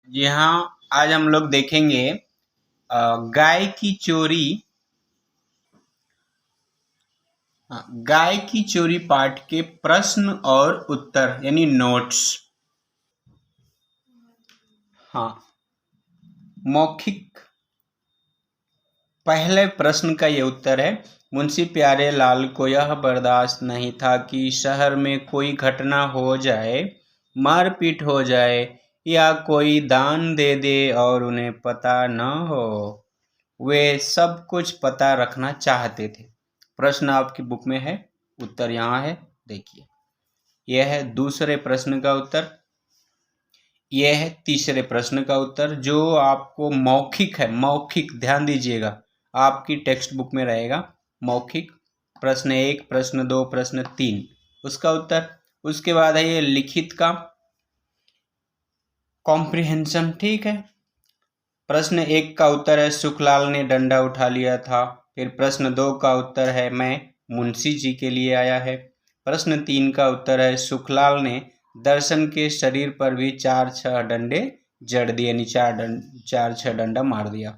जी हाँ, आज हम लोग देखेंगे गाय की चोरी। गाय की चोरी पाठ के प्रश्न और उत्तर यानी नोट्स। हाँ, मौखिक। पहले प्रश्न का ये उत्तर है। मुंशी प्यारेलाल को यह बर्दाश्त नहीं था कि शहर में कोई घटना हो जाए, मारपीट हो जाए या कोई दान दे दे और उन्हें पता न हो। वे सब कुछ पता रखना चाहते थे। प्रश्न आपकी बुक में है, उत्तर यहाँ है, देखिए। यह है दूसरे प्रश्न का उत्तर। यह है तीसरे प्रश्न का उत्तर जो आपको मौखिक है। मौखिक, ध्यान दीजिएगा, आपकी टेक्स्ट बुक में रहेगा मौखिक। प्रश्न 1, प्रश्न 2, प्रश्न 3 उसका उत्तर। उसके बाद है ये लिखित का कॉम्प्रिहेंशन, ठीक है। प्रश्न 1 का उत्तर है सुखलाल ने डंडा उठा लिया था। फिर प्रश्न 2 का उत्तर है मैं मुंशी जी के लिए आया है। प्रश्न 3 का उत्तर है सुखलाल ने दर्शन के शरीर पर भी 4-6 डंडे जड़ दिए, यानी 4-6 डंडा मार दिया।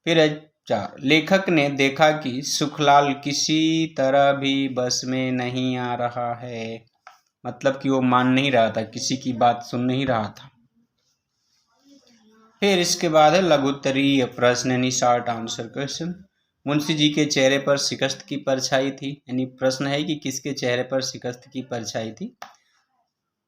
फिर 4, लेखक ने देखा कि सुखलाल किसी तरह भी बस में नहीं आ रहा है। मतलब कि वो मान नहीं रहा था, किसी की बात सुन नहीं रहा था। फिर इसके बाद है लघुत्तरीय प्रश्न यानी short answer question. Munshi ji के चेहरे पर शिकस्त की परछाई थी, यानी प्रश्न है कि किसके चेहरे पर शिकस्त की परछाई थी।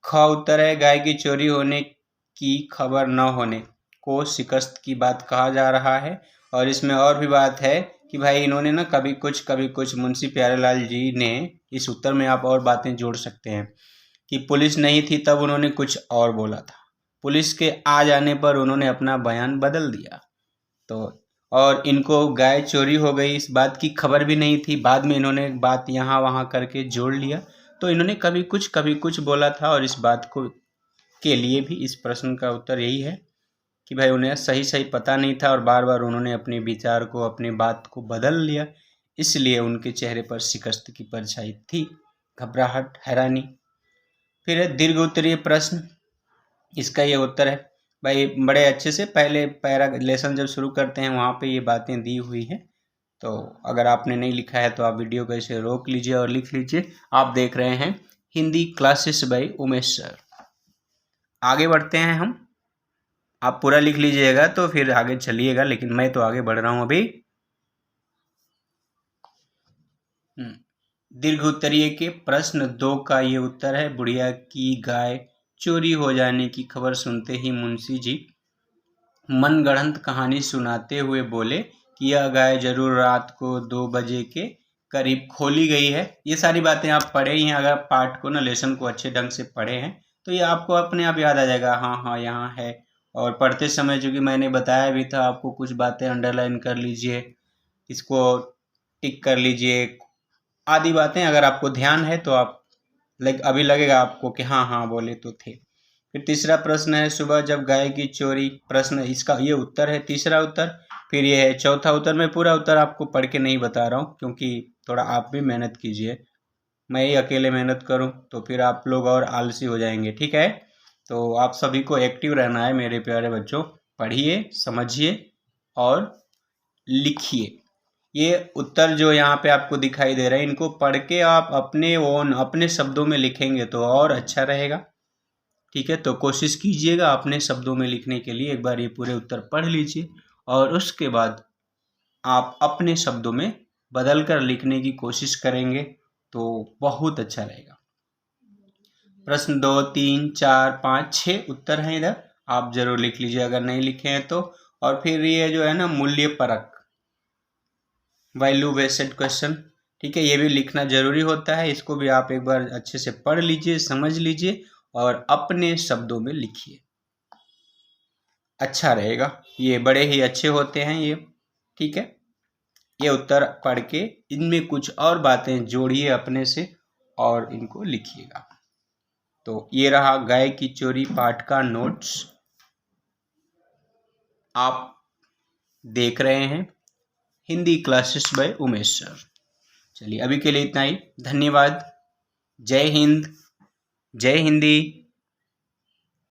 ख उत्तर है गाय की चोरी होने की खबर न होने को शिकस्त की बात कहा जा रहा है। और इसमें और भी बात है कि भाई इन्होंने ना कभी कुछ मुंशी प्यारेलाल जी ने, इस उत्तर में आप और बातें जोड़ सकते हैं कि पुलिस नहीं थी तब उन्होंने कुछ और बोला था, पुलिस के आ जाने पर उन्होंने अपना बयान बदल दिया। तो और इनको गाय चोरी हो गई इस बात की खबर भी नहीं थी, बाद में इन्होंने बात यहाँ वहाँ करके जोड़ लिया। तो इन्होंने कभी कुछ बोला था और इस बात को के लिए भी इस प्रश्न का उत्तर यही है कि भाई उन्हें सही सही पता नहीं था और बार बार उन्होंने अपने विचार को, अपनी बात को बदल लिया, इसलिए उनके चेहरे पर शिकस्त की परछाई थी, घबराहट, हैरानी। फिर है दीर्घ उत्तरीय प्रश्न, इसका ये उत्तर है। भाई बड़े अच्छे से पहले पैरा लेसन जब शुरू करते हैं वहाँ पे ये बातें दी हुई हैं। तो अगर आपने नहीं लिखा है तो आप वीडियो को ऐसे रोक लीजिए और लिख लीजिए। आप देख रहे हैं Hindi classes bye Umesh sir. आगे बढ़ते हैं हम। आप पूरा लिख लीजिएगा तो फिर आगे चलिएगा, लेकिन मैं तो आगे बढ़ रहा हूँ अभी। दीर्घ उत्तरीय के प्रश्न 2 का ये उत्तर है। बुढ़िया की गाय चोरी हो जाने की खबर सुनते ही मुंशी जी मनगढ़ंत कहानी सुनाते हुए बोले कि यह गाय जरूर रात को 2 बजे के करीब खोली गई है। ये सारी बातें आप पढ़े ही हैं, अगर पाठ को ना, लेसन को अच्छे ढंग से पढ़े हैं तो ये आपको अपने आप याद आ जाएगा। हाँ हाँ यहाँ है। और पढ़ते समय चूँकि मैंने बताया भी था आपको, कुछ बातें अंडरलाइन कर लीजिए, इसको टिक कर लीजिए, आदि बातें अगर आपको ध्यान है तो आप अभी लगेगा आपको कि हाँ हाँ बोले तो थे। फिर तीसरा प्रश्न है सुबह जब गाय की चोरी, प्रश्न इसका ये उत्तर है, तीसरा उत्तर। फिर ये है चौथा उत्तर। मैं पूरा उत्तर आपको पढ़ के नहीं बता रहा हूँ क्योंकि थोड़ा आप भी मेहनत कीजिए, मैं ही अकेले मेहनत करूँ तो फिर आप लोग और आलसी हो जाएंगे, ठीक है। तो आप सभी को एक्टिव रहना है मेरे प्यारे बच्चों। पढ़िए, समझिए और लिखिए। ये उत्तर जो यहाँ पे आपको दिखाई दे रहा है, इनको पढ़ के आप अपने ओन, अपने शब्दों में लिखेंगे तो और अच्छा रहेगा, ठीक है। तो कोशिश कीजिएगा अपने शब्दों में लिखने के लिए। एक बार ये पूरे उत्तर पढ़ लीजिए और उसके बाद आप अपने शब्दों में बदल कर लिखने की कोशिश करेंगे तो बहुत अच्छा रहेगा। प्रश्न 2, 3, 4, 5, 6 उत्तर हैं इधर, आप जरूर लिख लीजिए अगर नहीं लिखे हैं तो। और फिर ये जो है ना मूल्य परक, वैल्यू बेस्ड क्वेश्चन, ठीक है, ये भी लिखना जरूरी होता है। इसको भी आप एक बार अच्छे से पढ़ लीजिए, समझ लीजिए और अपने शब्दों में लिखिए, अच्छा रहेगा। ये बड़े ही अच्छे होते हैं ये, ठीक है। ये उत्तर पढ़ के इनमें कुछ और बातें जोड़िए अपने से और इनको लिखिएगा। तो ये रहा गाय की चोरी पाठ का नोट्स, आप देख रहे हैं Hindi classes bye Umesh sir. चलिए अभी के लिए इतना ही, धन्यवाद। जय हिंद, जय हिंदी।